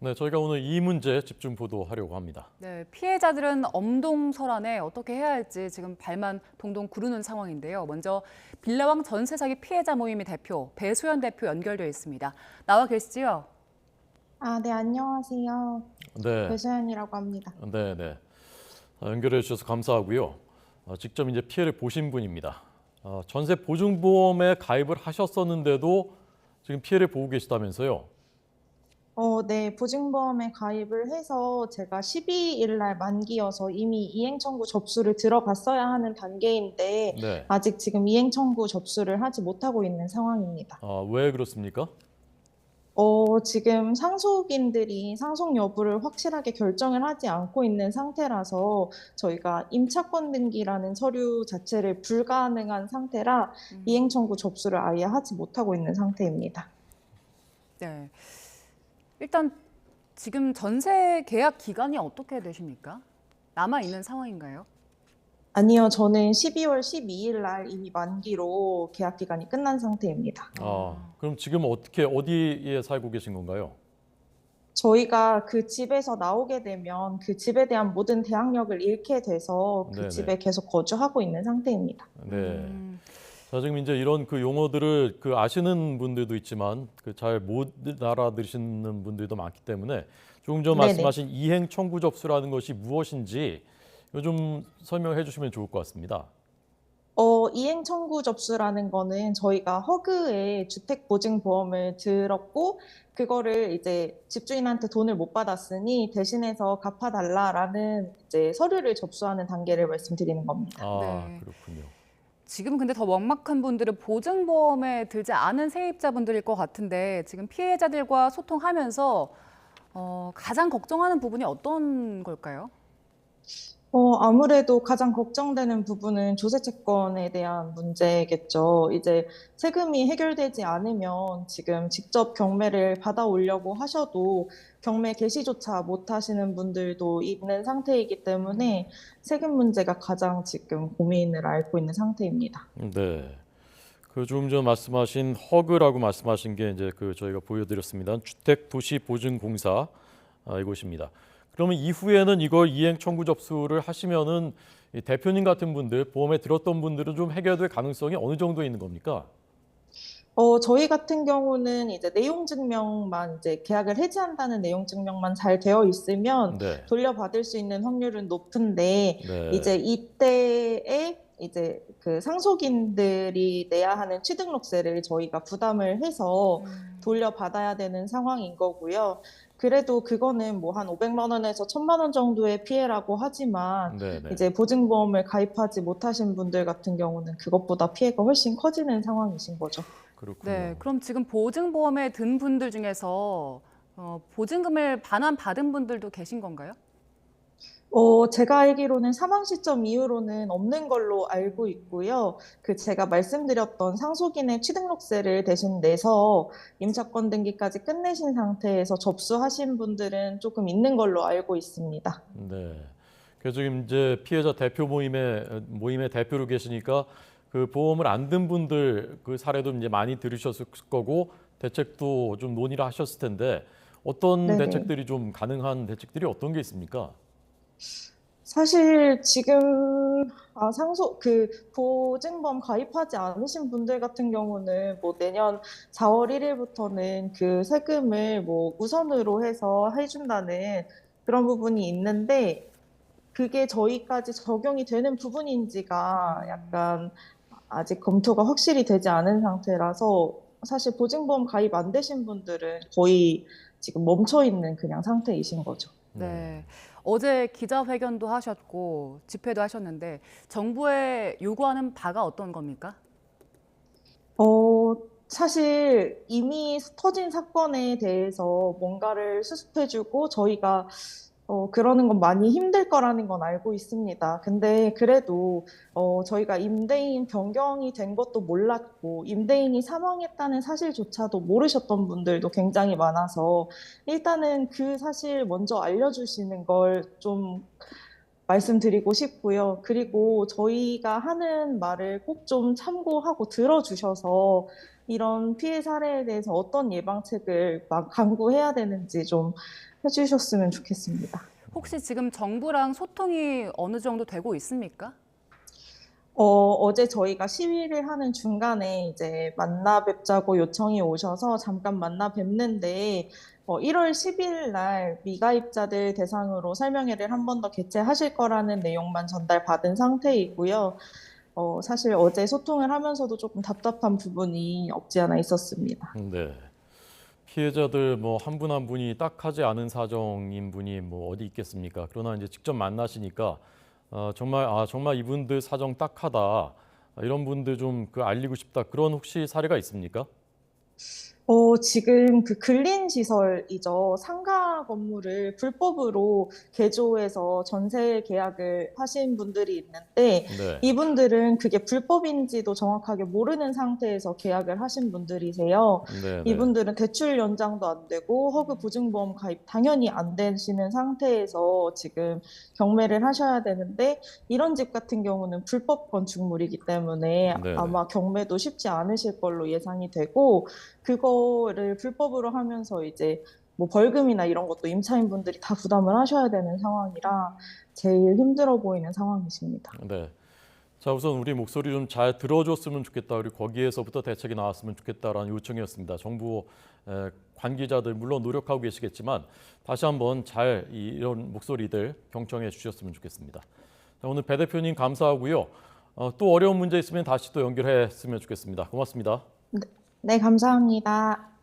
네, 저희가 오늘 이 문제 집중 보도하려고 합니다. 네, 피해자들은 엄동설안에 어떻게 해야 할지 지금 발만 동동 구르는 상황인데요. 먼저 빌라왕 전세 사기 피해자 모임의 대표 배소연 대표 연결되어 있습니다. 나와 계시지요? 네, 안녕하세요. 네, 배소연이라고 합니다. 네, 네. 연결해 주셔서 감사하고요. 직접 이제 피해를 보신 분입니다. 전세 보증보험에 가입을 하셨었는데도 지금 피해를 보고 계시다면서요? 네, 보증보험에 가입을 해서 제가 12일 날 만기여서 이미 이행 청구 접수를 들어갔어야 하는 단계인데 네. 아직 지금 이행 청구 접수를 하지 못하고 있는 상황입니다. 왜 그렇습니까? 지금 상속인들이 상속 여부를 확실하게 결정을 하지 않고 있는 상태라서 저희가 임차권 등기라는 서류 자체를 불가능한 상태라 이행 청구 접수를 아예 하지 못하고 있는 상태입니다. 네. 일단 지금 전세 계약 기간이 어떻게 되십니까? 남아 있는 상황인가요? 아니요, 저는 12월 12일 날 이미 만기로 계약 기간이 끝난 상태입니다. 그럼 지금 어디에 살고 계신 건가요? 저희가 그 집에서 나오게 되면 그 집에 대한 모든 대항력을 잃게 돼서 그 네네. 집에 계속 거주하고 있는 상태입니다. 네. 음, 자, 지금 이제 이런 그 용어들을 아시는 분들도 있지만 잘 못 알아들으시는 분들도 많기 때문에 조금 전 네네. 말씀하신 이행 청구 접수라는 것이 무엇인지 이거 좀 설명해 주시면 좋을 것 같습니다. 이행 청구 접수라는 거는 저희가 허그에 주택보증보험을 들었고, 그거를 이제 집주인한테 돈을 못 받았으니 대신해서 갚아달라라는 이제 서류를 접수하는 단계를 말씀드리는 겁니다. 네. 그렇군요. 지금 근데 더 막막한 분들은 보증보험에 들지 않은 세입자분들일 것 같은데 지금 피해자들과 소통하면서 가장 걱정하는 부분이 어떤 걸까요? 아무래도 가장 걱정되는 부분은 조세 채권에 대한 문제겠죠. 이제 세금이 해결되지 않으면 지금 직접 경매를 받아오려고 하셔도 경매 개시조차 못 하시는 분들도 있는 상태이기 때문에 세금 문제가 가장 지금 고민을 앓고 있는 상태입니다. 네. 그 조금 전 말씀하신 허그라고 말씀하신 게 이제 저희가 보여드렸습니다. 주택도시보증공사 이곳입니다. 그러면 이후에는 이걸 이행 청구 접수를 하시면은 이 대표님 같은 분들, 보험에 들었던 분들은 좀 해결될 가능성이 어느 정도 있는 겁니까? 저희 같은 경우는 이제 내용 증명만 이제 계약을 해지한다는 내용 증명만 잘 되어 있으면 네, 돌려받을 수 있는 확률은 높은데 네, 이제 이때에 이제 그 상속인들이 내야 하는 취등록세를 저희가 부담을 해서 돌려받아야 되는 상황인 거고요. 그래도 그거는 뭐 한 500만 원에서 1000만 원 정도의 피해라고 하지만 네, 네. 이제 보증보험을 가입하지 못하신 분들 같은 경우는 그것보다 피해가 훨씬 커지는 상황이신 거죠. 그렇군요. 네, 그럼 지금 보증보험에 든 분들 중에서 보증금을 반환 받은 분들도 계신 건가요? 제가 알기로는 사망 시점 이후로는 없는 걸로 알고 있고요. 그 제가 말씀드렸던 상속인의 취등록세를 대신 내서 임차권 등기까지 끝내신 상태에서 접수하신 분들은 조금 있는 걸로 알고 있습니다. 네. 그래서 지금 이제 피해자 대표 모임의 대표로 계시니까 그 보험을 안 든 분들 그 사례도 이제 많이 들으셨을 거고 대책도 좀 논의를 하셨을 텐데 어떤 네네. 대책들이 좀 가능한 대책들이 어떤 게 있습니까? 사실 지금 그 보증보험 가입하지 않으신 분들 같은 경우는 뭐 내년 4월 1일부터는 그 세금을 뭐 우선으로 해서 해준다는 그런 부분이 있는데 그게 저희까지 적용이 되는 부분인지가 약간 아직 검토가 확실히 되지 않은 상태라서 사실 보증보험 가입 안 되신 분들은 거의 지금 멈춰 있는 그냥 상태이신 거죠. 네. 어제 기자회견도 하셨고 집회도 하셨는데 정부에 요구하는 바가 어떤 겁니까? 어, 사실 이미 터진 사건에 대해서 뭔가를 수습해주고 저희가 그러는 건 많이 힘들 거라는 건 알고 있습니다. 근데 그래도 저희가 임대인 변경이 된 것도 몰랐고 임대인이 사망했다는 사실조차도 모르셨던 분들도 굉장히 많아서 일단은 그 사실 먼저 알려주시는 걸 좀 말씀드리고 싶고요. 그리고 저희가 하는 말을 꼭 좀 참고하고 들어주셔서 이런 피해 사례에 대해서 어떤 예방책을 막 강구해야 되는지 좀 해주셨으면 좋겠습니다. 혹시 지금 정부랑 소통이 어느 정도 되고 있습니까? 어제 저희가 시위를 하는 중간에 이제 만나 뵙자고 요청이 오셔서 잠깐 만나 뵙는데 1월 10일 날 미가입자들 대상으로 설명회를 한 번 더 개최하실 거라는 내용만 전달받은 상태이고요. 사실 어제 소통을 하면서도 조금 답답한 부분이 없지 않아 있었습니다. 네. 피해자들 뭐 한 분 한 분이 딱하지 않은 사정인 분이 뭐 어디 있겠습니까? 그러나 이제 직접 만나시니까 정말 이분들 사정 딱하다. 이런 분들 좀 그 알리고 싶다. 그런 혹시 사례가 있습니까? 지금 그 근린시설이죠. 상가 건물을 불법으로 개조해서 전세 계약을 하신 분들이 있는데, 네. 이분들은 그게 불법인지도 정확하게 모르는 상태에서 계약을 하신 분들이세요. 네, 네. 이분들은 대출 연장도 안 되고, 허그 보증보험 가입 당연히 안 되시는 상태에서 지금 경매를 하셔야 되는데, 이런 집 같은 경우는 불법 건축물이기 때문에 네, 네. 아마 경매도 쉽지 않으실 걸로 예상이 되고, 그거를 불법으로 하면서 이제 뭐 벌금이나 이런 것도 임차인분들이 다 부담을 하셔야 되는 상황이라 제일 힘들어 보이는 상황이십니다. 네. 자, 우선 우리 목소리 좀 잘 들어줬으면 좋겠다. 그리고 거기에서부터 대책이 나왔으면 좋겠다라는 요청이었습니다. 정부 관계자들 물론 노력하고 계시겠지만 다시 한번 잘 이런 목소리들 경청해 주셨으면 좋겠습니다. 자, 오늘 배 대표님 감사하고요. 또 어려운 문제 있으면 다시 또 연결했으면 좋겠습니다. 고맙습니다. 네, 감사합니다.